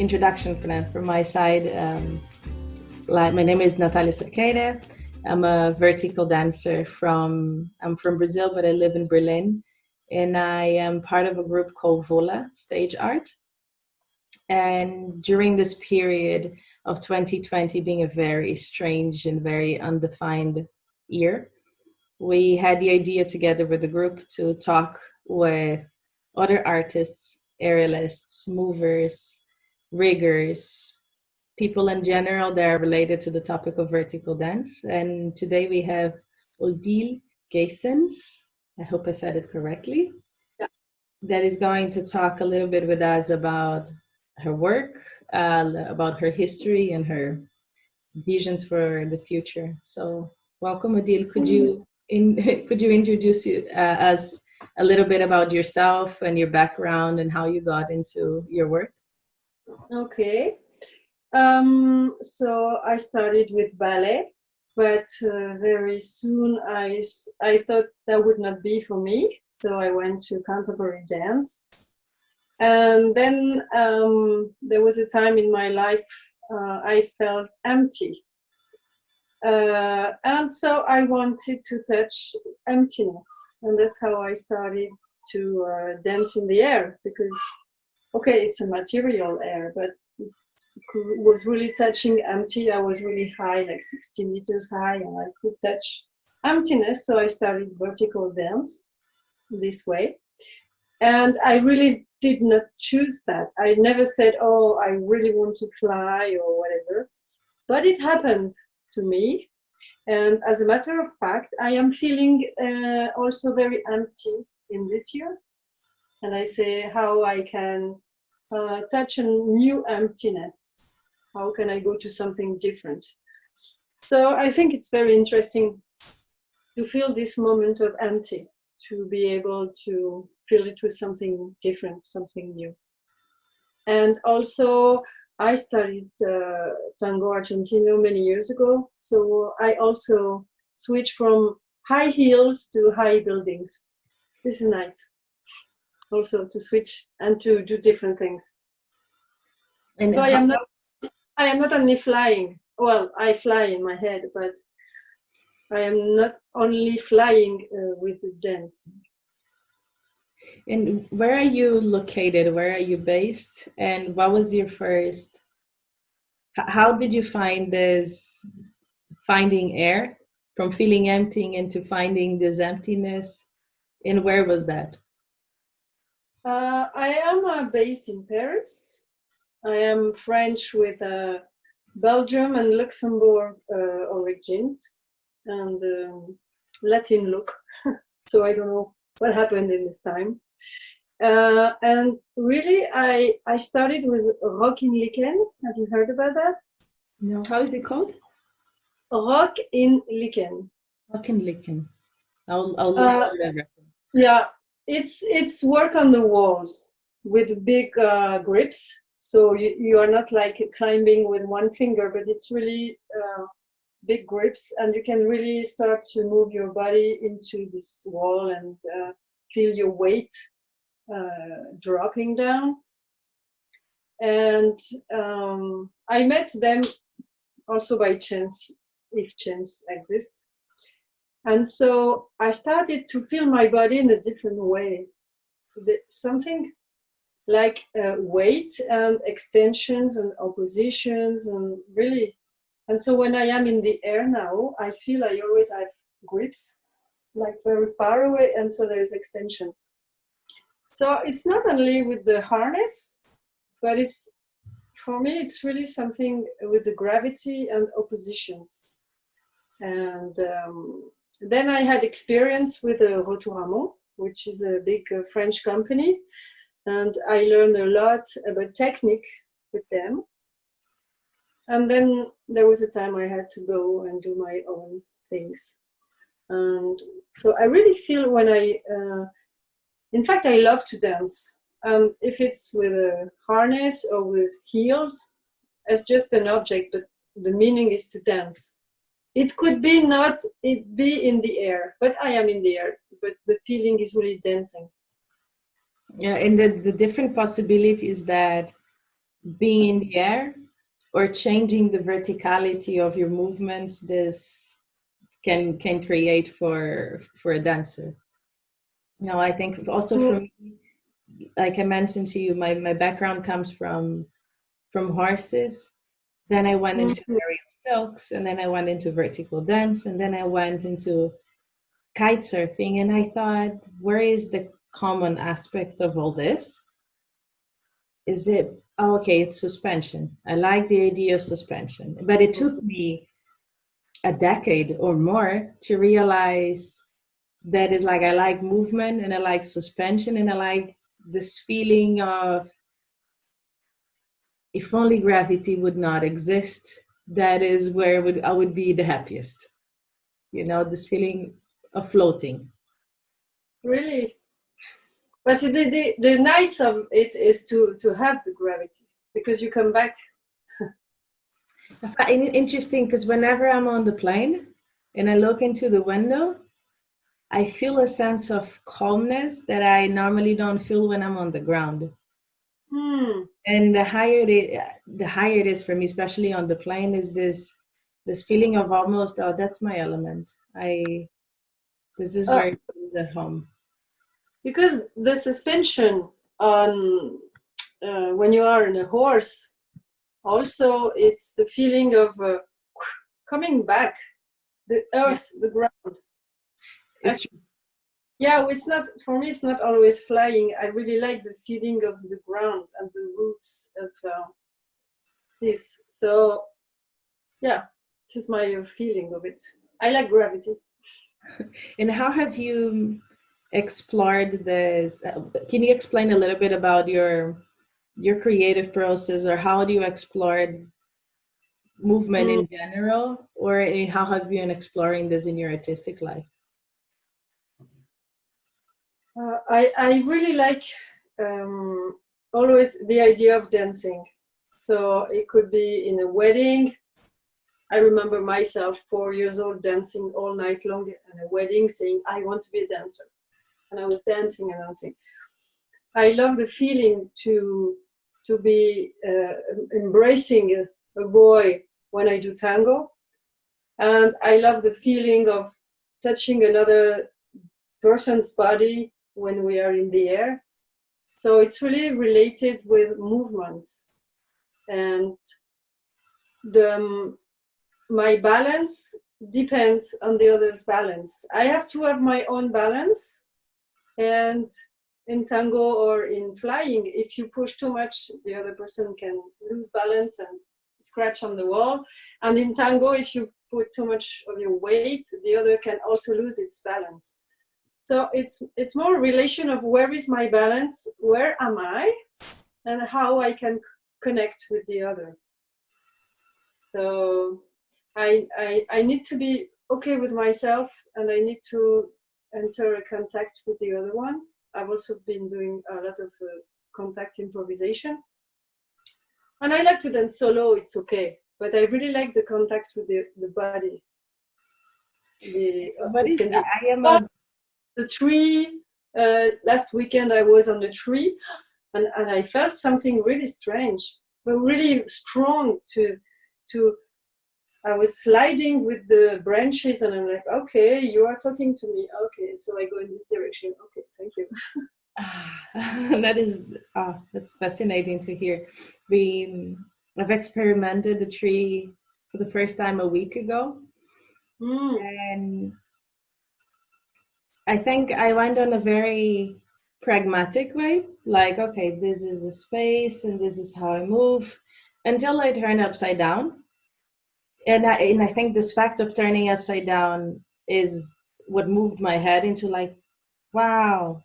introduction for that from my side. My name is Natalia. I'm a vertical dancer I'm from Brazil, but I live in Berlin. And I am part of a group called VoLA, Stage Art. And during this period of 2020 being a very strange and very undefined year, we had the idea together with the group to talk with other artists, aerialists, movers, riggers, people in general that are related to the topic of vertical dance. And today we have Odile Gheysens, I hope I said it correctly, that is going to talk a little bit with us about her work, about her history and her visions for the future. So welcome, Odile. Could you introduce us a little bit about yourself and your background and how you got into your work? Okay. So I started with ballet, but very soon I thought that would not be for me. So I went to contemporary dance. And then there was a time in my life I felt empty. And so I wanted to touch emptiness. And that's how I started to dance in the air, because, okay, it's a material air, but it was really touching empty. I was really high, like 60 meters high, and I could touch emptiness. So I started vertical dance this way. And I really did not choose that. I never said, oh, I really want to fly or whatever. But it happened to me. And as a matter of fact, I am feeling also very empty in this year. And I say how I can touch a new emptiness. How can I go to something different? So I think it's very interesting to feel this moment of empty, to be able to fill it with something different, something new. And also, I studied tango argentino many years ago, so I also switched from high heels to high buildings. This is nice, also to switch and to do different things. And so I am not only flying. Well, I fly in my head, but I am not only flying with the dance. And where are you located? Where are you based? And what was your first, how did you find this, finding air, from feeling empty into finding this emptiness? And where was that? I am based in Paris. I am French with Belgium and Luxembourg origins, and Latin look. So I don't know what happened in this time. And really, I started with Rock in Lichen. Have you heard about that? No. How is it called? Rock in Lichen. Rock in Lichen. I'll look for that. Yeah, it's work on the walls with big grips. So you are not like climbing with one finger, but it's really big grips, and you can really start to move your body into this wall and feel your weight dropping down. And I met them also by chance, if chance exists. And so I started to feel my body in a different way. Something like weight and extensions and oppositions, and really. And so when I am in the air now, I feel I always have grips, like very far away, and so there's extension. So it's not only with the harness, but it's, for me, it's really something with the gravity and oppositions. And then I had experience with Rotouramont, which is a big French company. And I learned a lot about technique with them. And then there was a time I had to go and do my own things. And so I really feel when in fact, I love to dance. If it's with a harness or with heels, it's just an object, but the meaning is to dance. It could be not, it be in the air, but I am in the air, but the feeling is really dancing. Yeah, and the different possibilities that being in the air or changing the verticality of your movements this can create for a dancer. No, I think also for me, like I mentioned to you, my background comes from horses. Then I went into Mhm. aerial silks, and then I went into vertical dance, and then I went into kite surfing. And I thought, where is the common aspect of all this? Is it, oh, okay, it's suspension. I like the idea of suspension. But it took me a decade or more to realize that is like I like movement and I like suspension and I like this feeling of if only gravity would not exist, that is where I would be the happiest. You know, this feeling of floating. Really, but the nice of it is to have the gravity because you come back. I find it interesting because whenever I'm on the plane and I look into the window, I feel a sense of calmness that I normally don't feel when I'm on the ground. Hmm. And the higher it is for me, especially on the plane, is this feeling of almost, oh, that's my element. This is Uh, where it feels at home. because the suspension on when you are in a horse, also it's the feeling of coming back, the Yeah, earth, the ground. I, it's true. yeah, it's not for me. It's not always flying. I really like the feeling of the ground and the roots of this. So yeah, this is my feeling of it. I like gravity. And how have you explored this? Can you explain a little bit about your creative process, or how do you explore movement Mm, in general, or how have you been exploring this in your artistic life? I really like always the idea of dancing. So it could be in a wedding. I remember myself 4 years old dancing all night long at a wedding, saying I want to be a dancer, and I was dancing and dancing. I love the feeling to be embracing a boy when I do tango, and I love the feeling of touching another person's body when we are in the air. So it's really related with movements, and the my balance depends on the other's balance. I have to have my own balance, and in tango or in flying, if you push too much, the other person can lose balance and scratch on the wall. And in tango, if you put too much of your weight, the other can also lose its balance. So it's more a relation of where is my balance, where am I, and how I can connect with the other. So I need to be okay with myself, and I need to enter a contact with the other one. I've also been doing a lot of contact improvisation, and I like to dance solo. It's okay, but I really like the contact with the body. What It is can be I am oh, a the tree. Last weekend I was on the tree, and I felt something really strange, but really strong to I was sliding with the branches, and I'm like, okay, you are talking to me. Okay, so I go in this direction. Okay, thank you. that is that's fascinating to hear. We I've experimented the tree for the first time a week ago, Mm, and I think I went on a very pragmatic way. Like, okay, this is the space, and this is how I move, until I turn upside down. And I think this fact of turning upside down is what moved my head into like, wow,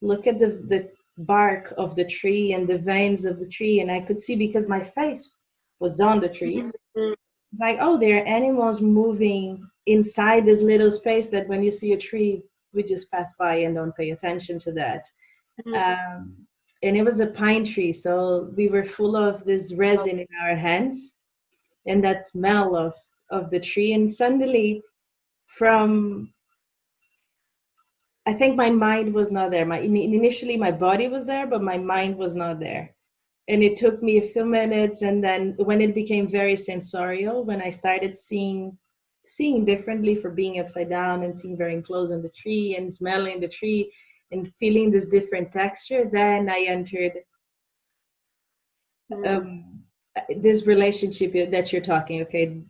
look at the bark of the tree and the veins of the tree. And I could see because my face was on the tree. mm, mm, It's like, oh, there are animals moving inside this little space that when you see a tree, we just pass by and don't pay attention to that. mm. Um, and it was a pine tree. So we were full of this resin in our hands and that smell of the tree. And suddenly, from I think my mind was not there. Initially my body was there, but my mind was not there. And it took me a few minutes, and then when it became very sensorial, when I started seeing differently for being upside down and seeing very close on the tree and smelling the tree and feeling this different texture, then I entered um, this relationship that you're talking. Okay,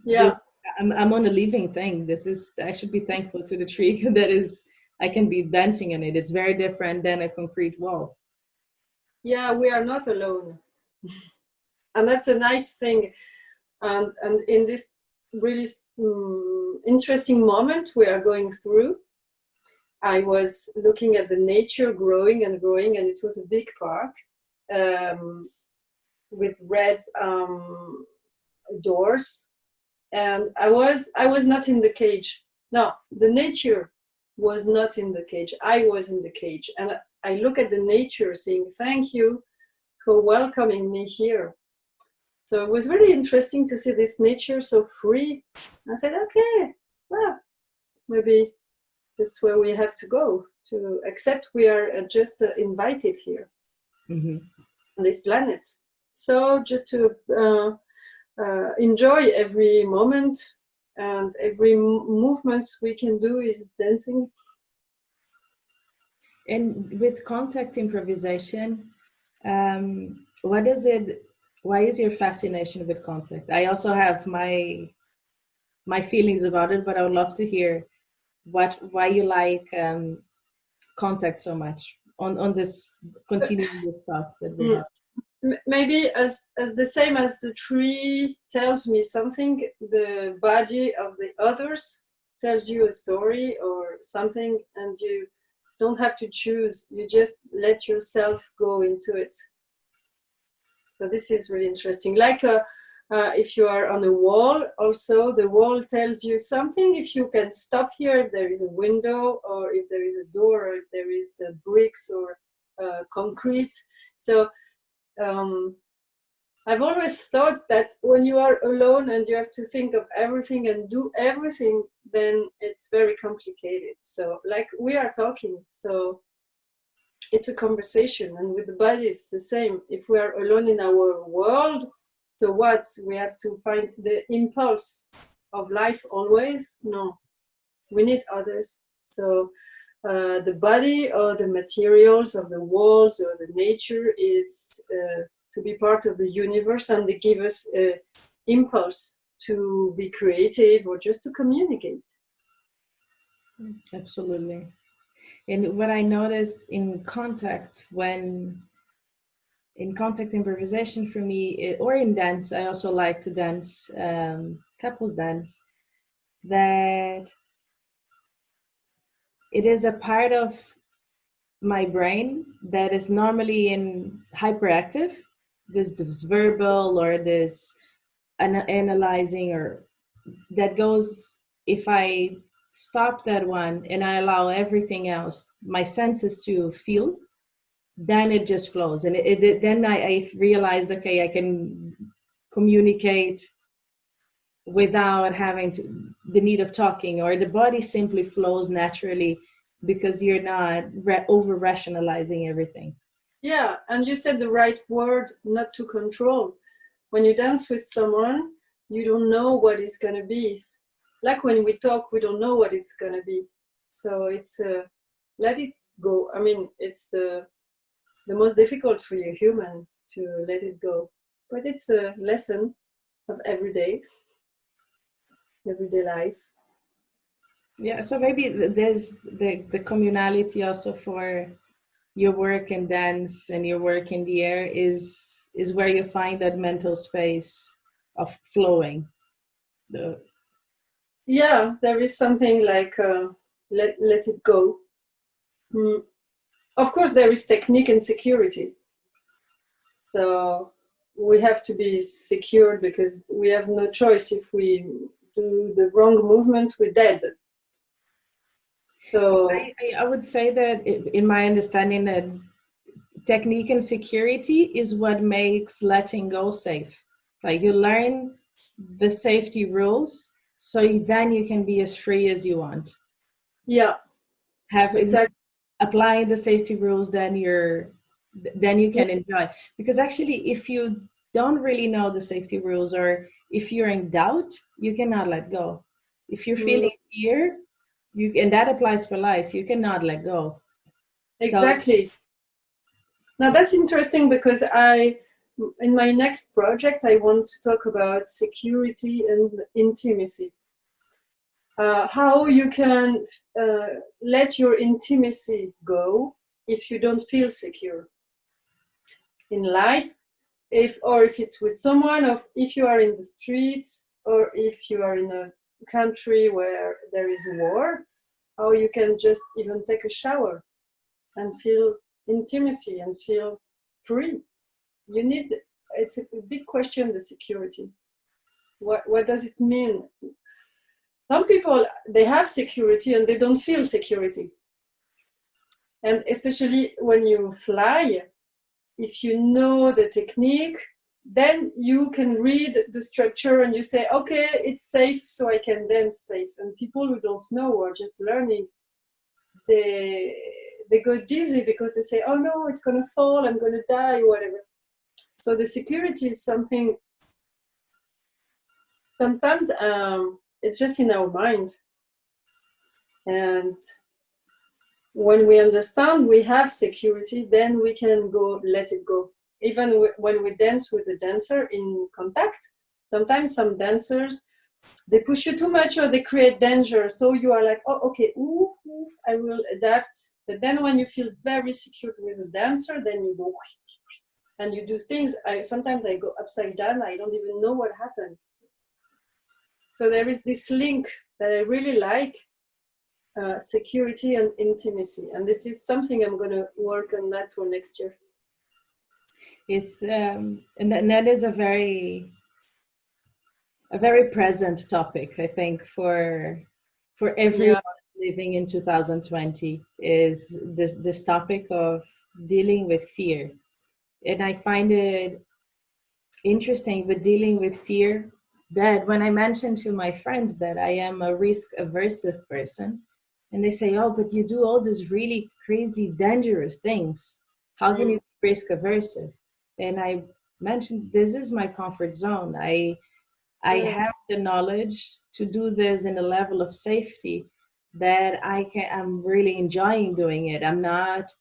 this Yeah. I'm on a living thing. This is, I should be thankful to the tree that is, I can be dancing in it. It's very different than a concrete wall. Yeah, we are not alone. And that's a nice thing. And in this really interesting moment we are going through, I was looking at the nature growing and growing, and it was a big park with red doors, and I was not in the cage. No, the nature was not in the cage. I was in the cage, and I look at the nature saying thank you for welcoming me here. So it was really interesting to see this nature so free. I said, okay, well, maybe that's where we have to go, to accept we are just invited here on this planet. So just to enjoy every moment, and every movements we can do is dancing. And with contact improvisation, what is it? Why is your fascination with contact? I also have my feelings about it, but I would love to hear why you like contact so much on this, continuing these thoughts that we have. Maybe as the same as the tree tells me something, the body of the others tells you a story or something, and you don't have to choose, you just let yourself go into it. So this is really interesting. Like if you are on a wall, also the wall tells you something. If you can stop here, if there is a window, or if there is a door, or if there is bricks or concrete. So I've always thought that when you are alone and you have to think of everything and do everything, then it's very complicated. So like we are talking, so it's a conversation, and with the body it's the same. If we are alone in our world, so what? We have to find the impulse of life always? No, we need others. So the body or the materials of the walls or the nature is to be part of the universe, and they give us impulse to be creative or just to communicate. Absolutely. And what I noticed in contact, when in contact improvisation for me, or in dance, I also like to dance, couples dance, that it is a part of my brain that is normally in hyperactive, this verbal or this analyzing, or that goes, if I stop that one and I allow everything else, my senses to feel, then it just flows. And then I realized, okay, I can communicate without having the need of talking, or the body simply flows naturally because you're not over rationalizing everything. Yeah, and you said the right word, not to control. When you dance with someone, you don't know what it's going to be. Like when we talk, we don't know what it's going to be. So it's let it go. I mean, it's the most difficult for you human to let it go. But it's a lesson of everyday life. Yeah, so maybe there's the communality also for your work in dance and your work in the air is where you find that mental space of flowing. Yeah, there is something like let it go. Mm. Of course, there is technique and security. So we have to be secured because we have no choice. If we do the wrong movement, we're dead. So I would say that in my understanding, that technique and security is what makes letting go safe. Like you learn the safety rules, so then you can be as free as you want. yeah, Have exactly. applying the safety rules, then you're then you can enjoy. Because actually, if you don't really know the safety rules, or if you're in doubt, you cannot let go. If you're Mm, feeling fear, and that applies for life, you cannot let go. So exactly. Now that's interesting because in my next project, I want to talk about security and intimacy. How you can let your intimacy go if you don't feel secure in life, if it's with someone, or if you are in the streets, or if you are in a country where there is war, how you can just even take a shower and feel intimacy and feel free. You need, it's a big question, the security. What does it mean? Some people, they have security and they don't feel security. And especially when you fly, if you know the technique, then you can read the structure and you say, okay, it's safe, so I can dance safe. And people who don't know or are just learning, they go dizzy because they say, oh no, it's gonna fall, I'm gonna die, whatever. So the security is something, sometimes it's just in our mind. And when we understand we have security, then we can go let it go. Even when we dance with a dancer in contact, sometimes some dancers, they push you too much or they create danger. So you are like, oh, okay, ooh, ooh, I will adapt. But then when you feel very secure with a dancer, then you go and you do things. Sometimes I go upside down. I don't even know what happened. So there is this link that I really like, security and intimacy. And this is something I'm going to work on that for next year. it's and that is a very present topic, I think, for everyone living in 2020, is this topic of dealing with fear. And I find it interesting with dealing with fear that when I mention to my friends that I am a risk aversive person, and they say, oh, but you do all these really crazy, dangerous things. How can you be risk aversive? And I mentioned, this is my comfort zone. I have the knowledge to do this in a level of safety that I'm really enjoying doing it. I'm not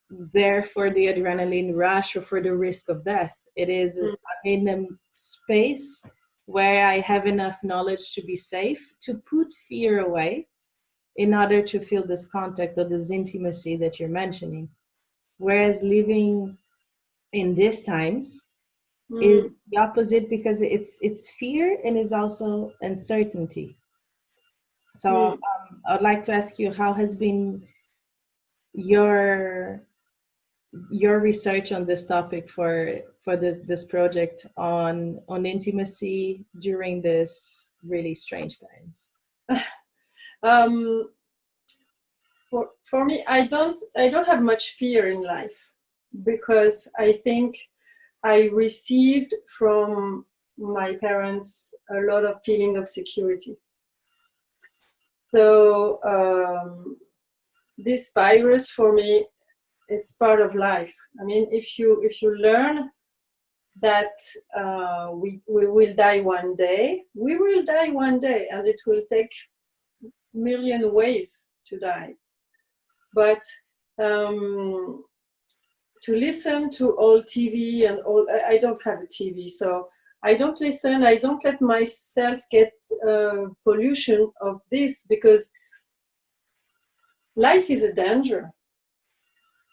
there for the adrenaline rush or for the risk of death. It is I'm in a space where I have enough knowledge to be safe, to put fear away in order to feel this contact or this intimacy that you're mentioning. Whereas living in these times is the opposite, because it's fear and is also uncertainty. So I'd like to ask you, how has been your research on this topic for this project on intimacy during this really strange times? For me, I don't have much fear in life, because I think I received from my parents a lot of feeling of security. So this virus for me, it's part of life. I mean, if you learn that we will die one day, we will die one day, and it will take million ways to die. But to listen to all TV and all, I don't have a TV, so I don't listen. I don't let myself get pollution of this, because life is a danger.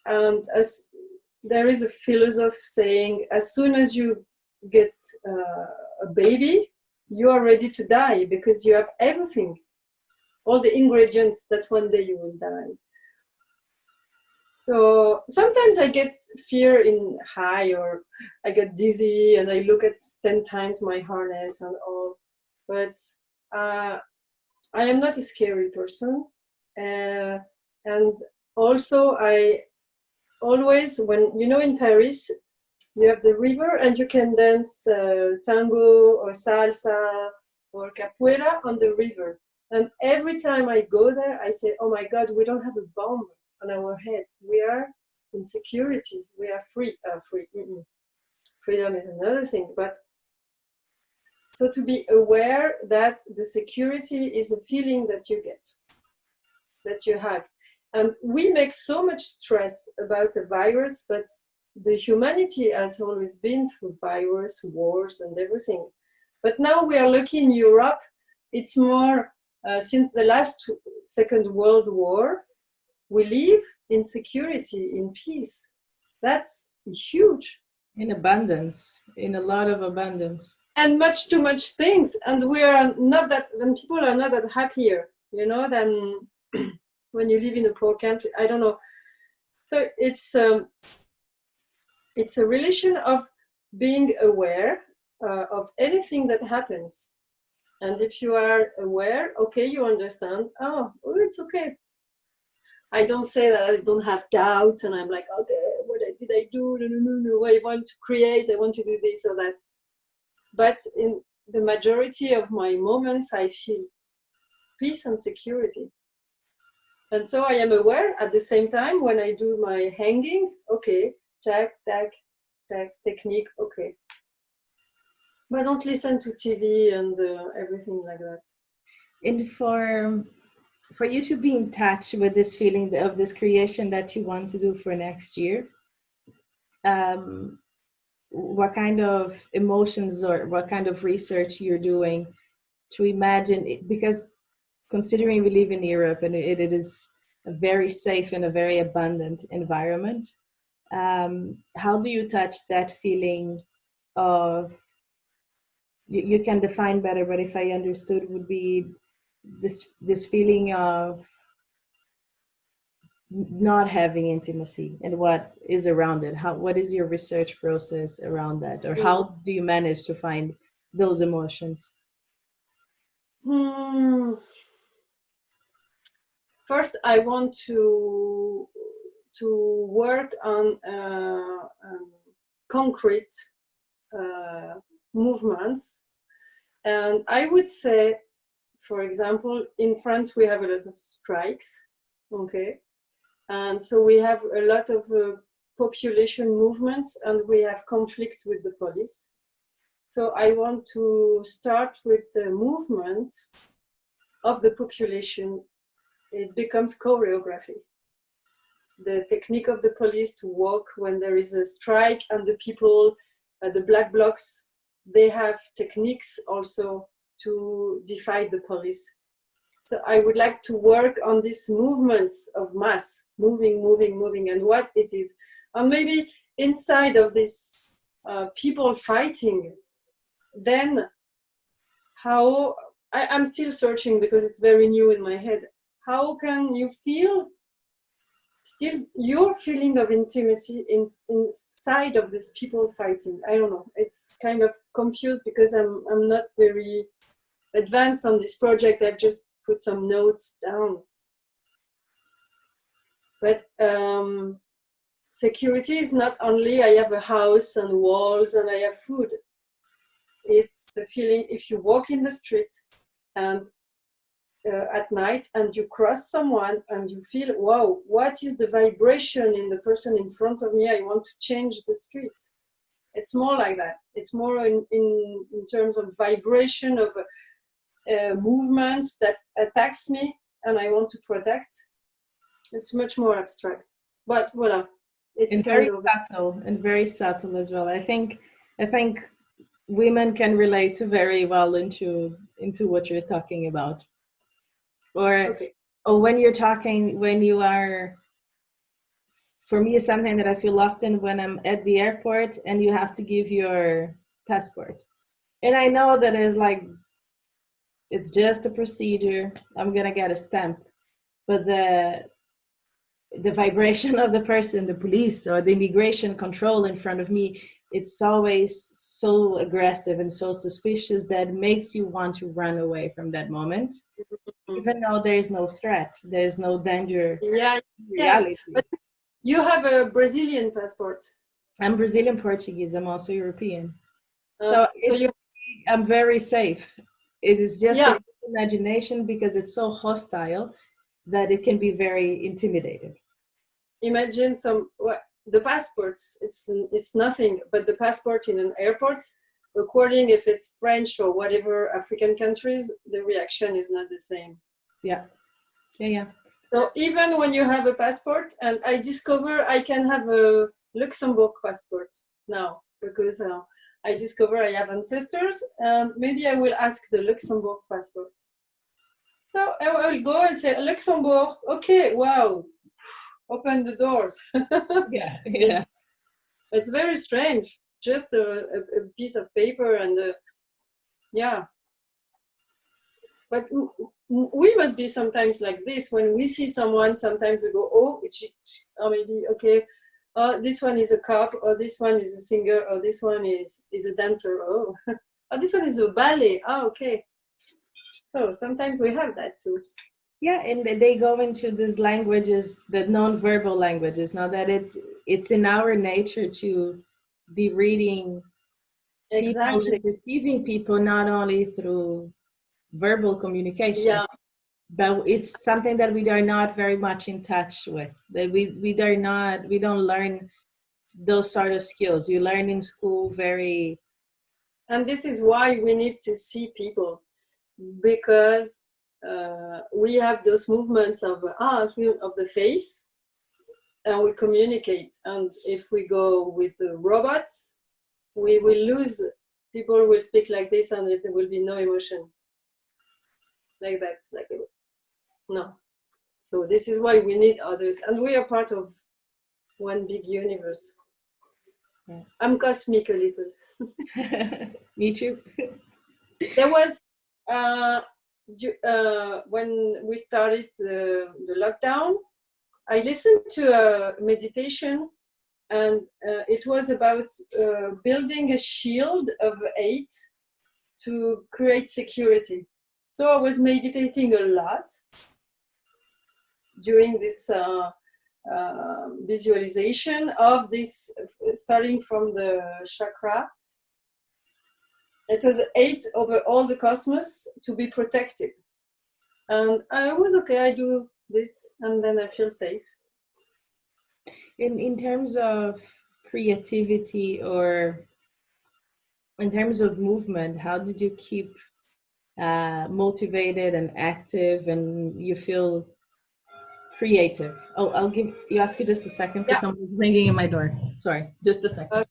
And as there is a philosopher saying, as soon as you get a baby, you are ready to die, because you have everything, all the ingredients that one day you will die. So sometimes I get fear in high, or I get dizzy and I look at 10 times my harness and all. But I am not a scary person. And also I always, when, you know, in Paris, you have the river and you can dance tango or salsa or capoeira on the river. And every time I go there, I say, oh my God, we don't have a bomb on our head. We are in security. We are free. Freedom is another thing, but so to be aware that the security is a feeling that you get, that you have. And we make so much stress about a virus, but the humanity has always been through virus, wars, and everything. But now we are lucky in Europe. It's more, since the last Second World War, we live in security, in peace. That's huge. In abundance, in a lot of abundance. And much too much things. And we are not that, when people are not that happier, you know, than when you live in a poor country. I don't know. So it's a relation of being aware of anything that happens. And if you are aware, okay, you understand, oh, it's okay. I don't say that I don't have doubts and I'm like, okay, what did I do? No, I want to create, I want to do this or that. But in the majority of my moments, I feel peace and security. And so I am aware at the same time when I do my hanging, okay, tack, technique, okay. But don't listen to TV and everything like that. And for you to be in touch with this feeling of this creation that you want to do for next year, what kind of emotions or what kind of research you're doing to imagine it? Because considering we live in Europe and it is a very safe and a very abundant environment, how do you touch that feeling of, you can define better, but if I understood, would be this feeling of not having intimacy and what is around it. What is your research process around that, or how do you manage to find those emotions? First, I want to work on concrete movements, and I would say, for example, in France we have a lot of strikes, okay, and so we have a lot of population movements, and we have conflict with the police. So I want to start with the movement of the population. It becomes choreography. The technique of the police to walk when there is a strike, and the people, the black blocs, they have techniques also to defy the police. So I would like to work on these movements of mass, moving, and what it is. And maybe inside of this people fighting, then how, I'm still searching because it's very new in my head. How can you feel still your feeling of intimacy inside of these people fighting? I don't know. It's kind of confused because I'm not very advanced on this project. I've just put some notes down. But security is not only I have a house and walls and I have food. It's the feeling if you walk in the street and at night and you cross someone and you feel, wow, what is the vibration in the person in front of me? I want to change the street. It's more like that. It's more in terms of vibration of movements that attacks me and I want to protect. It's much more abstract, but voila. It's and very subtle, and very subtle as well. I think women can relate very well into what you're talking about. Or when you're talking, when you are, for me, it's something that I feel often when I'm at the airport and you have to give your passport. And I know that it's just a procedure. I'm going to get a stamp. But the vibration of the person, the police or the immigration control in front of me, it's always so aggressive and so suspicious that makes you want to run away from that moment. Even though there's no threat, there's no danger. Yeah. But you have a Brazilian passport. I'm Brazilian Portuguese. I'm also European. I'm very safe. It is just an imagination because it's so hostile that it can be very intimidating. imagine the passports. It's nothing, but the passport in an airport, according if it's French or whatever African countries, the reaction is not the same. Yeah. Yeah. So even when you have a passport, and I discover I can have a Luxembourg passport now because I discover I have ancestors, and maybe I will ask the Luxembourg passport. So I will go and say Luxembourg. Okay, wow, open the doors. Yeah. It's very strange. Just a piece of paper and yeah. But we must be sometimes like this when we see someone. Sometimes we go, oh, or maybe okay, this one is a cop, or this one is a singer, or this one is a dancer. Oh, oh, this one is a ballet. Oh, okay. So sometimes we have that too. Yeah, and they go into these languages, the non-verbal languages. Now that it's in our nature to be reading people Exactly. and perceiving people not only through verbal communication, Yeah. but it's something that we are not very much in touch with. That we don't learn those sort of skills. You learn in school very. And this is why we need to see people, because we have those movements of the face, and we communicate. And if we go with the robots, we will lose. People will speak like this, and there will be no emotion like that. Like no. So this is why we need others, and we are part of one big universe. Yeah. I'm cosmic a little. Me too. There was when we started the lockdown, I listened to a meditation, and it was about building a shield of 8 to create security. So I was meditating a lot during this visualization of this, starting from the chakra. It was 8 over all the cosmos to be protected. And I was okay, I do this, and then I feel safe. In terms of creativity or in terms of movement, how did you keep motivated and active and you feel creative? Oh, I'll give you ask you just a second because Yeah. someone's ringing in my door. Sorry, just a second.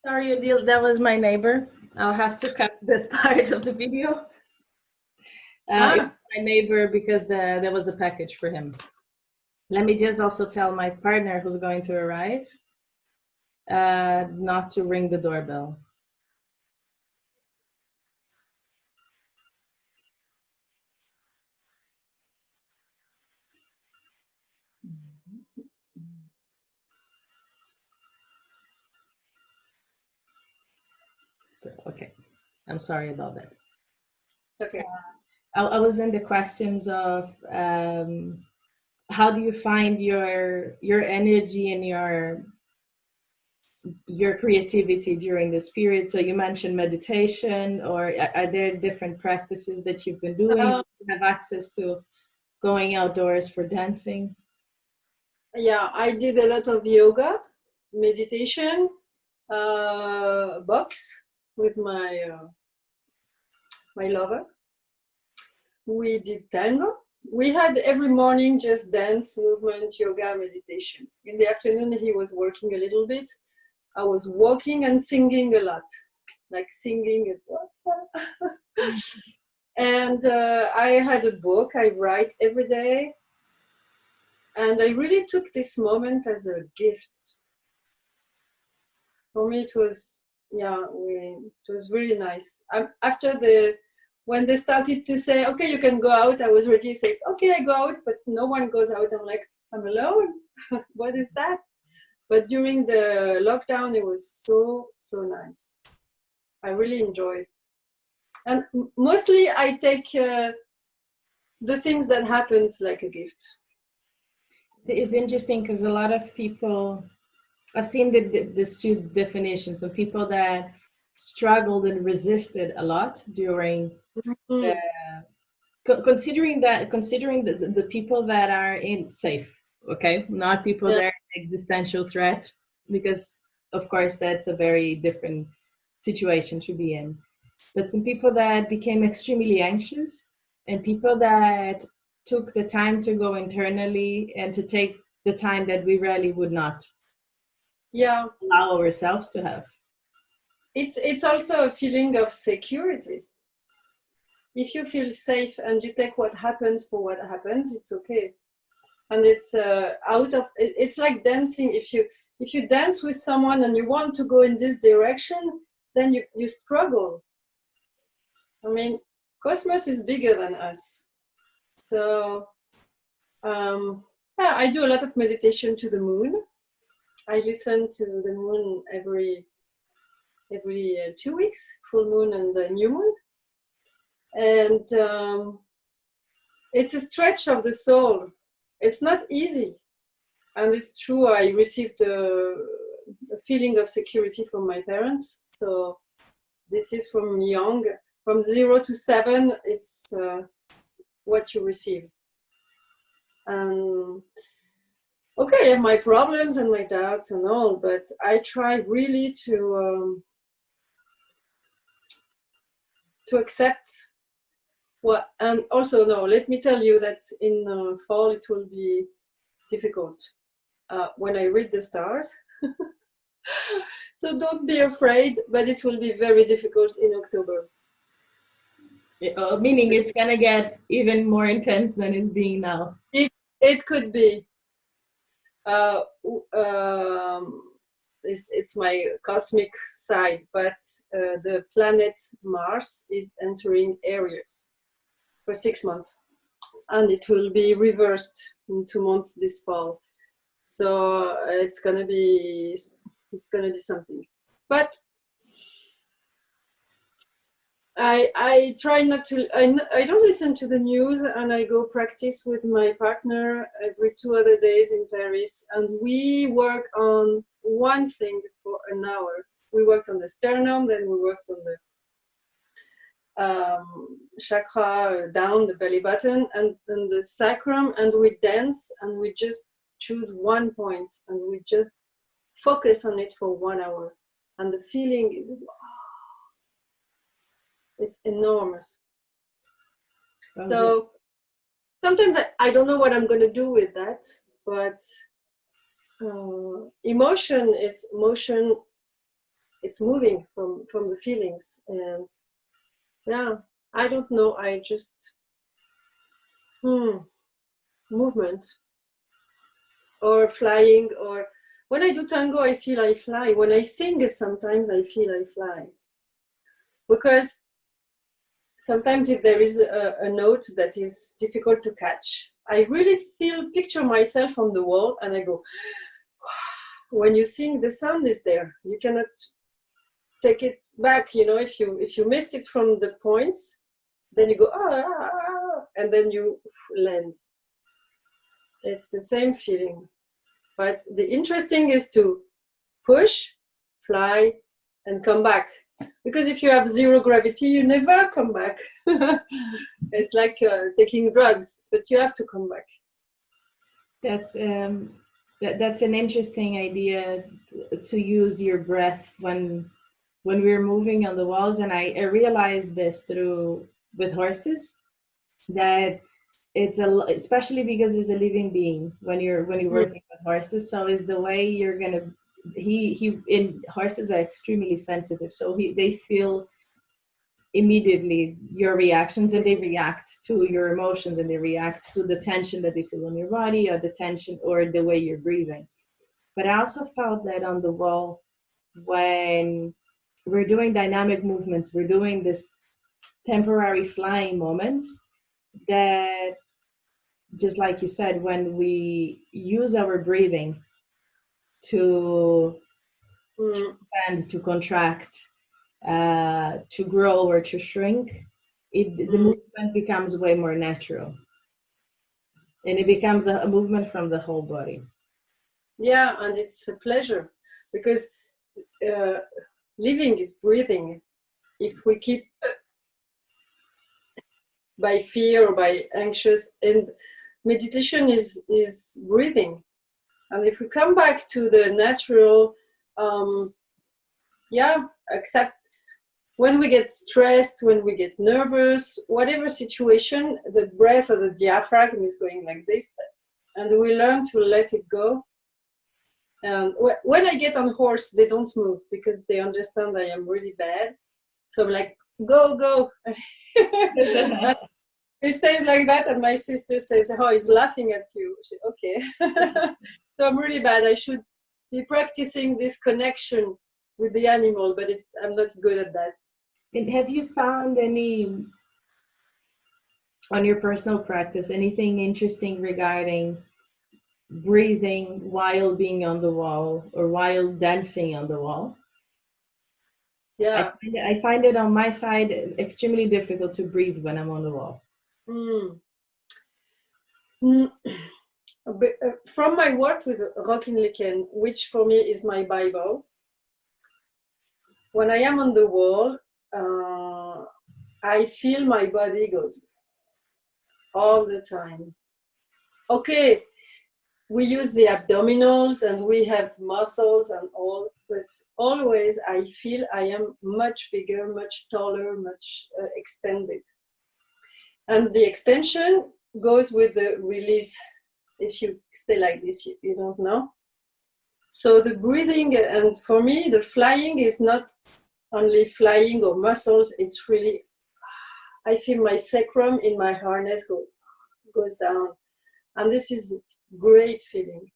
Sorry, Odile, that was my neighbor. I'll have to cut this part of the video. It was my neighbor because there was a package for him. Let me just also tell my partner who's going to arrive not to ring the doorbell. Okay, I'm sorry about that. Okay. I was in the questions of how do you find your energy and your creativity during this period? So you mentioned meditation, or are there different practices that you've been doing? Uh, Do you have access to going outdoors for dancing? yeah, I did a lot of yoga, meditation, box with my lover. We did tango. We had every morning just dance, movement, yoga, meditation. In the afternoon, he was working a little bit. I was walking and singing a lot, like singing. And I had a book. I write every day. And I really took this moment as a gift. For me, it was, yeah, it was really nice. After when they started to say, okay, you can go out, I was ready to say, okay, I go out, but no one goes out. I'm like, I'm alone. What is that? But during the lockdown, it was so, so nice. I really enjoyed. And mostly I take the things that happens like a gift. It's interesting because a lot of people, I've seen these two definitions of people that struggled and resisted a lot during the, Mm. considering the people that are in safe, okay, not people Yeah, that are in existential threat, because of course that's a very different situation to be in. But some people that became extremely anxious, and people that took the time to go internally and to take the time that we really would not yeah. allow ourselves to have. It's also a feeling of security. If you feel safe and you take what happens for what happens, it's okay. And it's it's like dancing. If you dance with someone and you want to go in this direction, then you struggle. I mean, cosmos is bigger than us. So yeah, I do a lot of meditation to the moon. I listen to the moon every 2 weeks, full moon and the new moon. And it's a stretch of the soul. It's not easy. And it's true, I received a feeling of security from my parents. So this is from young, from 0 to 7, it's what you receive. Okay, I have my problems and my doubts and all, but I try really to accept what. And also, no, let me tell you that in fall it will be difficult when I read the stars. So don't be afraid, but it will be very difficult in October. Meaning it's gonna get even more intense than it's being now. It could be. Uh, um, it's my cosmic side, but the planet Mars is entering Aries for 6 months, and it will be reversed in 2 months this fall. So it's gonna be something. But I try not to. I don't listen to the news, and I go practice with my partner every 2 other days in Paris, and we work on one thing for an hour. We worked on the sternum, then we worked on the chakra down the belly button and the sacrum, and we dance, and we just choose one point, and we just focus on it for 1 hour, and the feeling is, it's enormous. So sometimes I don't know what I'm going to do with that, but emotion, it's moving from the feelings. And yeah, I don't know, I just movement or flying, or when I do tango I feel I fly. When I sing sometimes I feel I fly, because sometimes if there is a note that is difficult to catch, I really picture myself on the wall, and I go, when you sing, the sound is there. You cannot take it back. If you missed it from the point, then you go, and then you land. It's the same feeling. But the interesting is to push, fly, and come back. Because if you have zero gravity, you never come back. It's like taking drugs, but you have to come back. That's an interesting idea to use your breath when we're moving on the walls. And I realized this with horses, that especially because it's a living being when you're working with horses. So is the way you're gonna in horses are extremely sensitive, so they feel immediately your reactions, and they react to your emotions, and they react to the tension that they feel on your body, or the tension or the way you're breathing. But I also felt that on the wall, when we're doing dynamic movements, we're doing this temporary flying moments, that just like you said, when we use our breathing to expand, to contract, to grow or to shrink, the movement becomes way more natural, and it becomes a movement from the whole body. Yeah, and it's a pleasure, because living is breathing. If we keep by fear or by anxious, and meditation is breathing. And if we come back to the natural, except when we get stressed, when we get nervous, whatever situation, the breath of the diaphragm is going like this, and we learn to let it go. And when I get on horse, they don't move because they understand I am really bad. So I'm like, go, go. He stays like that, and my sister says, oh, he's laughing at you. I say, okay. So I'm really bad. I should be practicing this connection with the animal, but I'm not good at that. And have you found any, on your personal practice, anything interesting regarding breathing while being on the wall or while dancing on the wall? Yeah. I find it on my side extremely difficult to breathe when I'm on the wall. From my work with Rockin' Lichen, which for me is my Bible, when I am on the wall, I feel my body goes all the time. Okay, we use the abdominals and we have muscles and all, but always I feel I am much bigger, much taller, much extended. And the extension goes with the release. If you stay like this, you don't know. So the breathing, and for me, the flying is not only flying or muscles, it's really, I feel my sacrum in my harness goes down. And this is great feeling.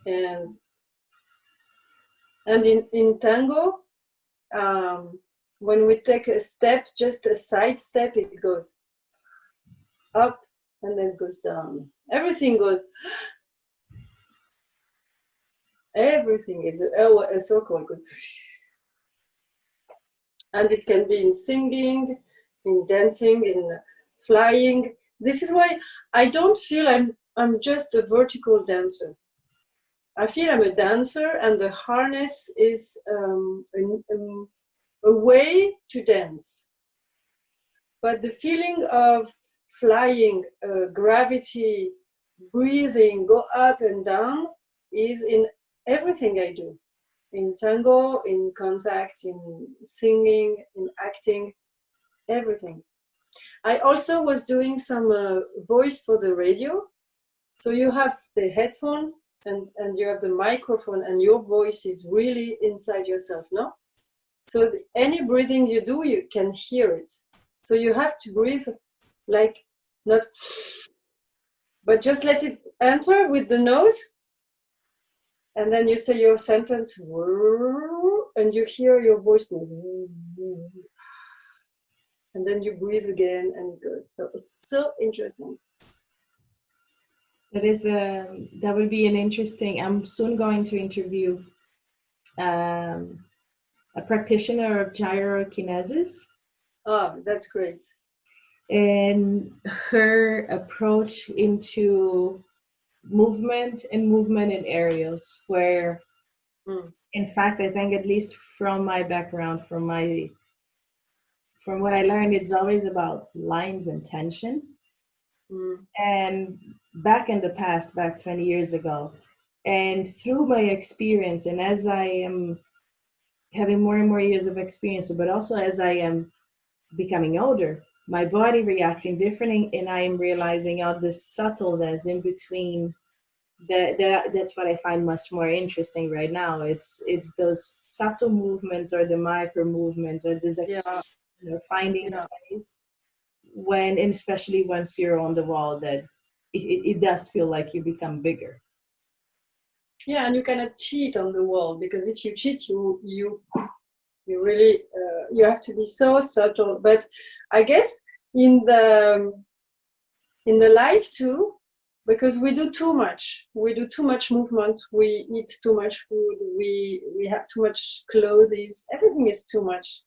And in tango, when we take a step, just a side step, it goes up and then goes down. Everything goes, everything is a circle. It goes, and it can be in singing, in dancing, in flying. This is why I don't feel I'm just a vertical dancer. I feel I'm a dancer, and the harness is a way to dance. But the feeling of flying, gravity, breathing, go up and down is in everything I do. In tango, in contact, in singing, in acting, everything. I also was doing some voice for the radio. So you have the headphone and you have the microphone, and your voice is really inside yourself, no? So any breathing you do, you can hear it. So you have to breathe like, not, but just let it enter with the nose. And then you say your sentence, and you hear your voice. And then you breathe again, and it goes. So it's so interesting. That would be an interesting. I'm soon going to interview a practitioner of gyrokinesis. Oh, that's great. and her approach into movement in areas where, Mm. in fact, I think, at least from my background, from what I learned, it's always about lines and tension. Mm. And back in the past, back 20 years ago, and through my experience, and as I am having more and more years of experience, but also as I am becoming older, my body reacting differently, and I am realizing all the subtleness in between. That's what I find much more interesting right now. It's those subtle movements, or the micro movements, or this Yeah, finding yeah, space when, and especially once you're on the wall, that it does feel like you become bigger. yeah. And you cannot cheat on the wall, because if you cheat, you really you have to be so subtle. But I guess in the life too, because we do too much. We do too much movement. We eat too much food. We have too much clothes. Everything is too much.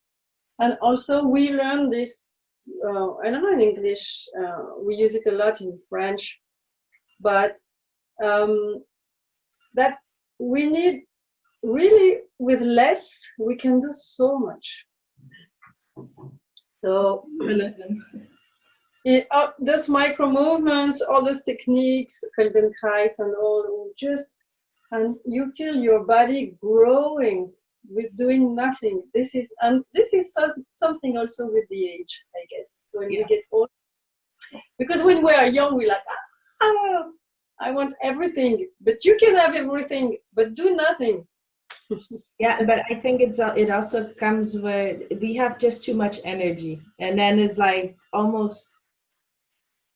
And also we learn this. I don't know in English. We use it a lot in French, but um, that we need really with less we can do so much. So Minimalism. those micro movements, all those techniques, Feldenkrais and all, just and you feel your body growing with doing nothing. This is something also with the age, I guess, when we Yeah. get old. Because when we are young, we're like, ah, I want everything, but you can have everything, but do nothing. Yeah, but That's I think it also comes with, we have just too much energy, and then it's like almost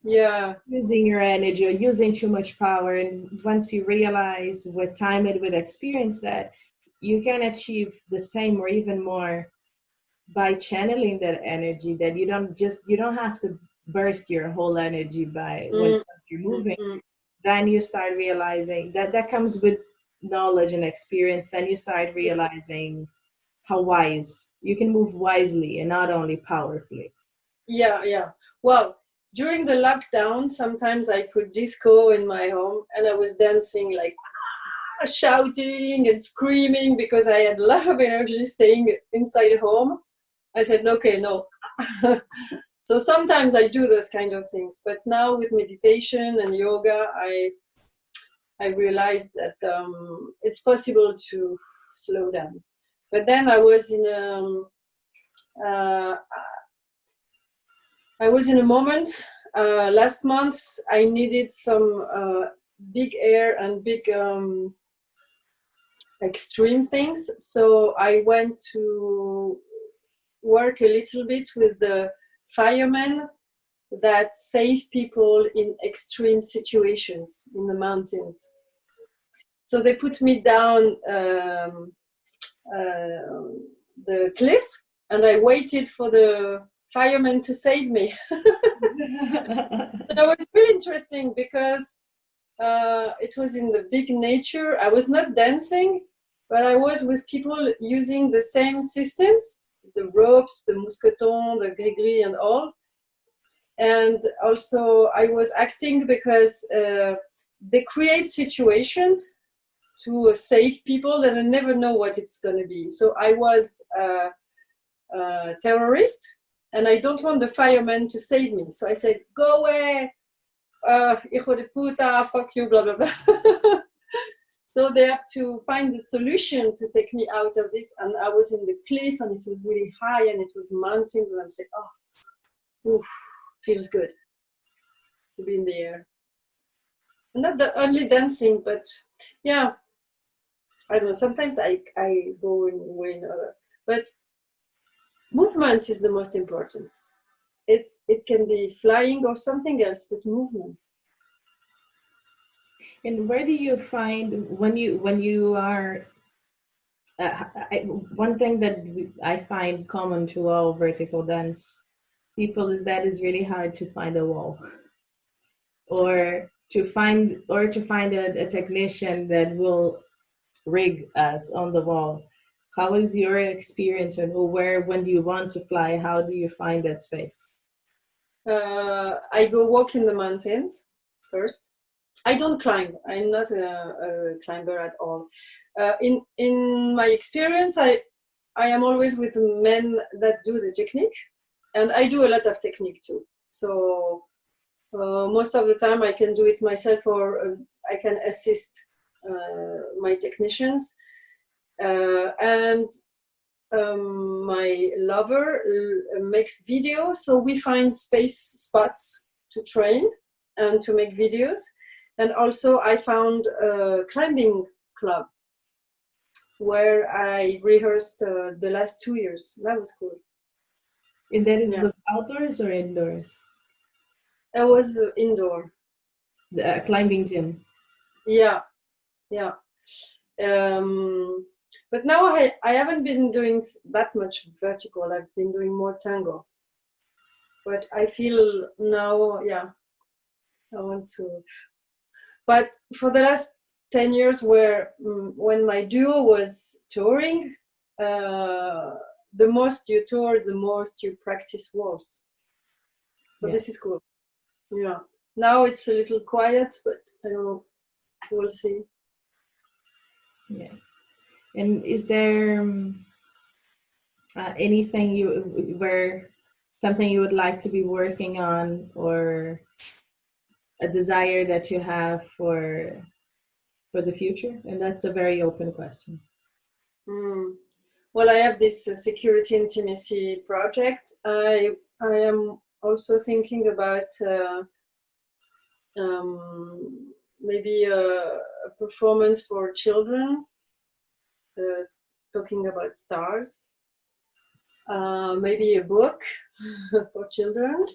yeah, using your energy, or using too much power. And once you realize with time and with experience that you can achieve the same or even more by channeling that energy, that you don't have to burst your whole energy by when mm, you're moving. mm, Then you start realizing that that comes with knowledge and experience. Then you start realizing how wise you can move wisely and not only powerfully. yeah, yeah. Well, during the lockdown, sometimes I put disco in my home, and I was dancing like shouting and screaming because I had a lot of energy staying inside home. I said, okay, no. So sometimes I do those kind of things, but now with meditation and yoga, I realized that it's possible to slow down. But then uh, I was in a moment last month. I needed some big air and big extreme things. So I went to work a little bit with the firemen that save people in extreme situations in the mountains. So they put me down uh, the cliff, and I waited for the firemen to save me. That was really interesting because it was in the big nature. I was not dancing, but I was with people using the same systems, the ropes, the mousqueton, the gris-gris, and all. And also, I was acting because they create situations to save people, and I never know what it's going to be. So I was a terrorist, and I don't want the firemen to save me. So I said, "Go away, hijo de puta, fuck you, blah blah blah." So they have to find the solution to take me out of this. And I was in the cliff, and it was really high, and it was mountains, and I said, "Oh, oof, feels good to be in the air." And not the only dancing, but yeah, I don't know. Sometimes I go in way in other, but movement is the most important. It can be flying or something else, but movement. And where do you find when you are one thing that I find common to all vertical dance people is that it's really hard to find a wall, or to find a technician that will rig us on the wall. How is your experience, and where, when do you want to fly? How do you find that space? I go walk in the mountains first. I don't climb. I'm not a climber at all. In my experience, I am always with men that do the technique, and I do a lot of technique too. So most of the time, I can do it myself, or I can assist my technicians. And my lover makes videos, so we find space spots to train and to make videos. And also I found a climbing club where I rehearsed the last 2 years. That was cool. And that is was outdoors or indoors? It was indoor. The climbing gym. Yeah. But now I haven't been doing that much vertical. I've been doing more tango. But I feel now, I want to. But for the last 10 years, when my duo was touring, the most you tour, the most you practice waltz. So this is cool. Yeah. Now it's a little quiet, but I don't know. We'll see. Yeah. And is there anything something you would like to be working on, or a desire that you have for the future? And that's a very open question. Well, I have this security intimacy project. I am also thinking about maybe a performance for children, talking about stars. Maybe a book for children.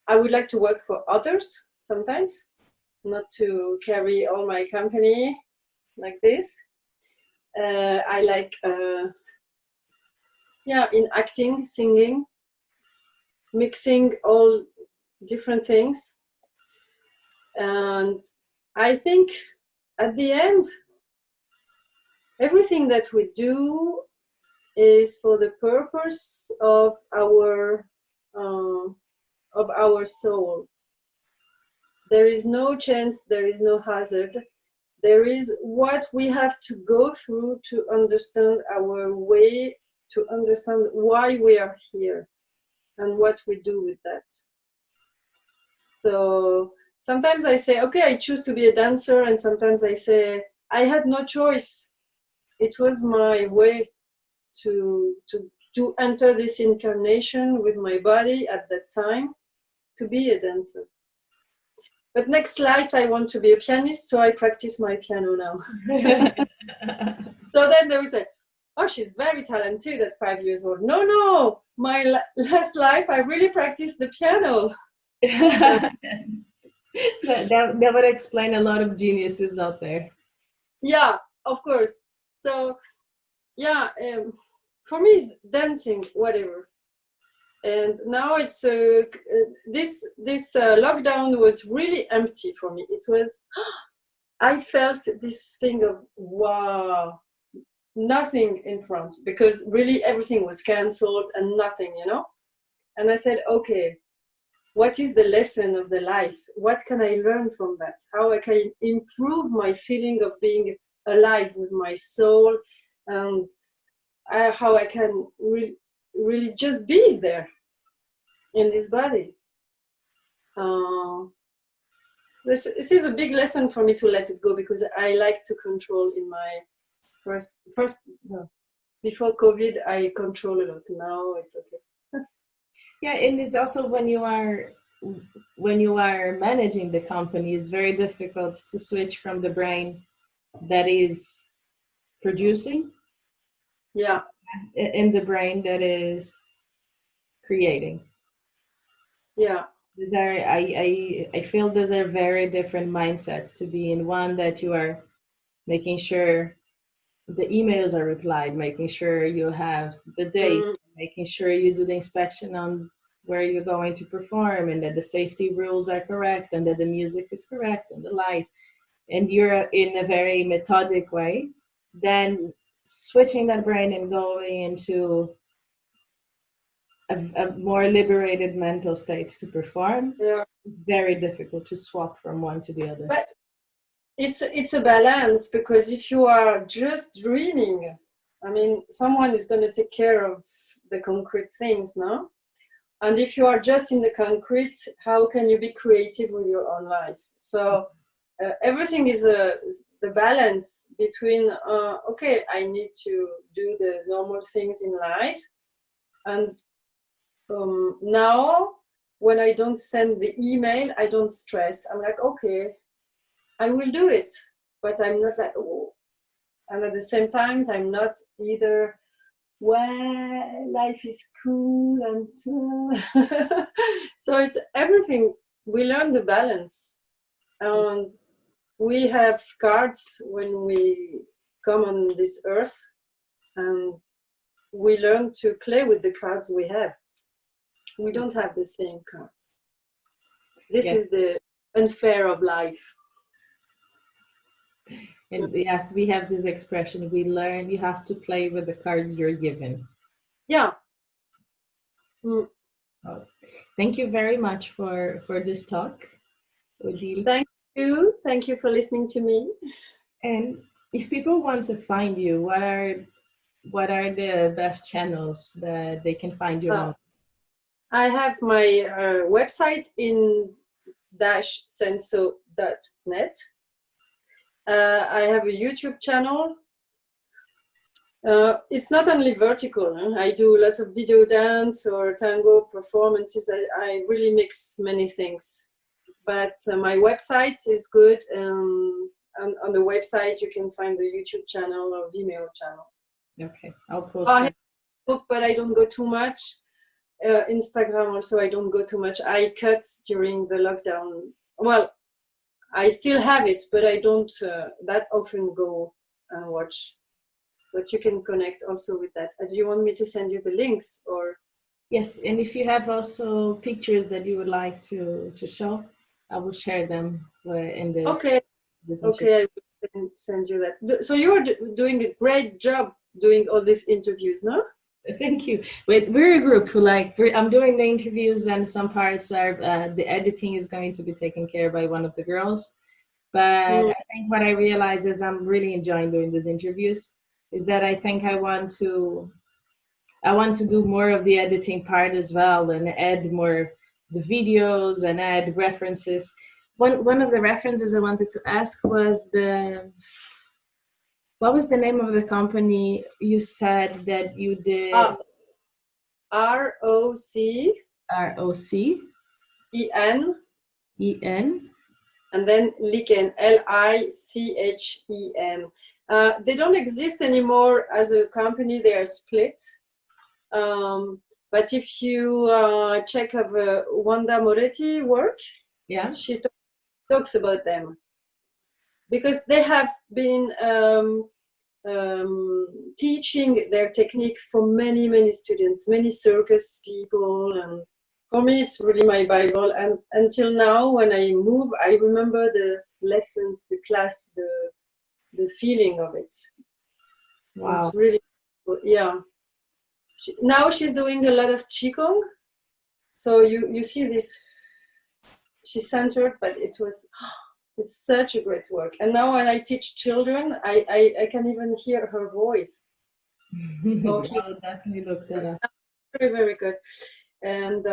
I would like to work for others sometimes, not to carry all my company like this. I like, in acting, singing, mixing all different things. And I think at the end, everything that we do is for the purpose of our soul. There is no chance, there is no hazard. There is what we have to go through to understand our way, to understand why we are here and what we do with that. So sometimes I say, okay, I choose to be a dancer, and sometimes I say, I had no choice. It was my way to enter this incarnation with my body at that time, to be a dancer. But next life I want to be a pianist, so I practice my piano now. So then they will say, oh, she's very talented at 5 years old. No, my last life I really practiced the piano. that would explain a lot of geniuses out there. Yeah, of course. So for me it's dancing, whatever. And now it's this lockdown was really empty for me. It was I felt this thing of wow, nothing in front, because really everything was cancelled and nothing, and I said, okay, what is the lesson of the life? What can I learn from that? How I can improve my feeling of being alive with my soul, and how I can really just be there in this body. This is a big lesson for me to let it go, because I like to control. In my first before COVID, I control a lot. Now it's okay. Yeah, and it's also when you are managing the company, it's very difficult to switch from the brain that is producing, in the brain that is creating. Yeah. I feel those are very different mindsets to be in. One, that you are making sure the emails are replied, making sure you have the date, making sure you do the inspection on where you're going to perform, and that the safety rules are correct, and that the music is correct, and the light, and you're in a very methodic way. Then switching that brain and going into a more liberated mental state to perform, Yeah. it's very difficult to swap from one to the other. But it's a balance, because if you are just dreaming, I mean, someone is going to take care of the concrete things, no? And if you are just in the concrete, how can you be creative with your own life? So everything is the balance between, okay, I need to do the normal things in life. And now, when I don't send the email, I don't stress. I'm like, okay, I will do it. But I'm not like, oh. And at the same time, I'm not either, well, life is cool and so it's everything. We learn the balance, and we have cards when we come on this earth, and we learn to play with the cards we have. We don't have the same cards. This is the unfair of life. And yes, we have this expression, we learn you have to play with the cards you're given. Yeah. Oh, thank you very much for this talk, Odile. Thank you for listening to me. And if people want to find you, what are the best channels that they can find you on? I have my website in -senso.net. I have a YouTube channel. It's not only vertical. I do lots of video dance or tango performances. I really mix many things. But my website is good. And on the website, you can find the YouTube channel or Vimeo channel. Okay, I'll post I that. have Facebook, but I don't go too much. Instagram also, I don't go too much. I cut during the lockdown. Well, I still have it, but I don't that often go and watch. But you can connect also with that. Do you want me to send you the links, or? Yes, and if you have also pictures that you would like to show, I will share them in this. Okay. Okay, I will send you that. So you're doing a great job doing all these interviews, no? Thank you. We're a group who I'm doing the interviews, and some parts are the editing is going to be taken care by one of the girls. But I think what I realize is I'm really enjoying doing these interviews is that I think I want to do more of the editing part as well, and add more the videos and add references. One of the references I wanted to ask was what was the name of the company you said that you did? ROC. ROC. EN. EN. And then Lichen, LICHEN. They don't exist anymore as a company, they are split. But if you check of Wanda Moretti work, she talks about them. Because they have been teaching their technique for many, many students, many circus people, and for me it's really my Bible. And until now, when I move, I remember the lessons, the class, the feeling of it. Wow. It's really, yeah. Now she's doing a lot of Qigong, so you see this, she's centered, but it's such a great work. And now when I teach children, I can even hear her voice. I'll definitely look that up. Very, very good. And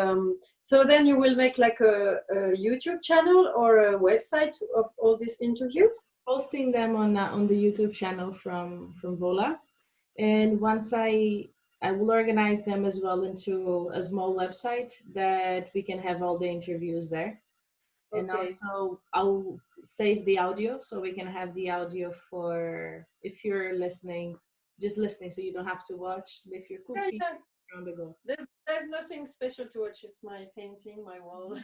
so then you will make like a YouTube channel or a website of all these interviews? Posting them on the YouTube channel from VoLA. And once I will organize them as well into a small website that we can have all the interviews there. Okay. And also I'll save the audio so we can have the audio for if you're listening, just listening, so you don't have to watch. If you're cooking, around the go. There's nothing special to watch. It's my painting, my wall.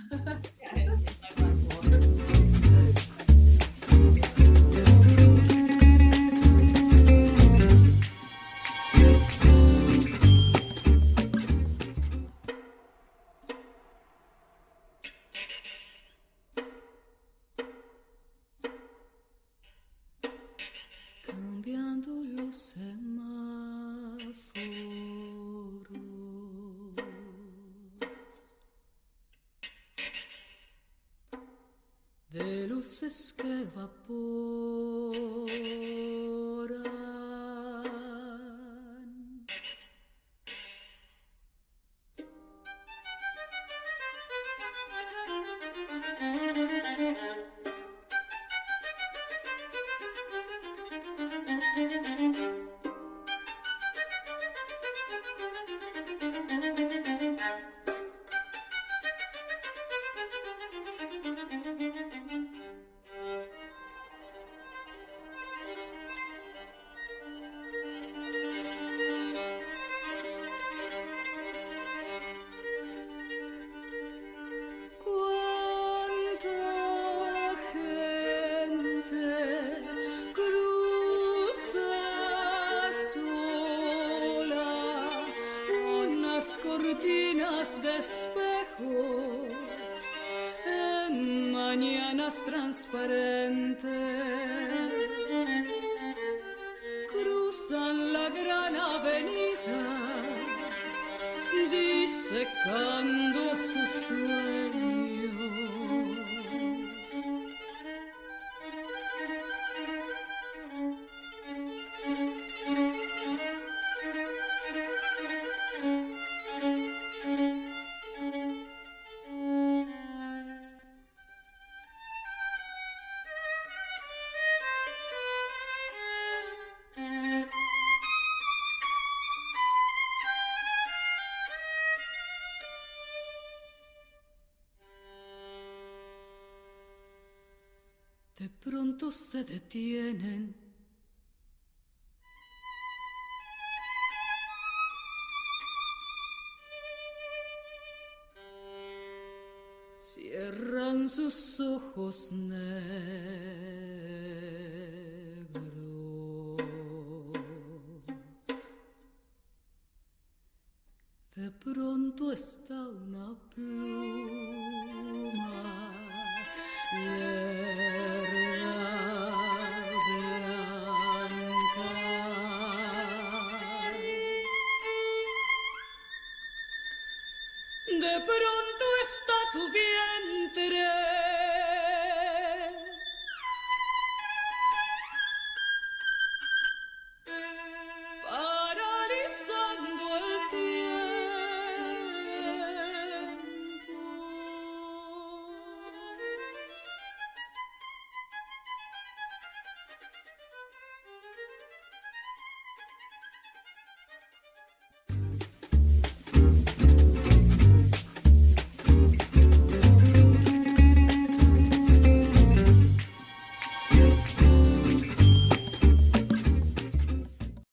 Yeah, it's my wall. Cambiando los semáforos. luces que evaporan. Cortinas de espejos en mañanas transparentes cruzan la gran avenida disecando sus sueños. De pronto se detienen. Cierran sus ojos negros. De pronto está una pluma de pronto está tu vientre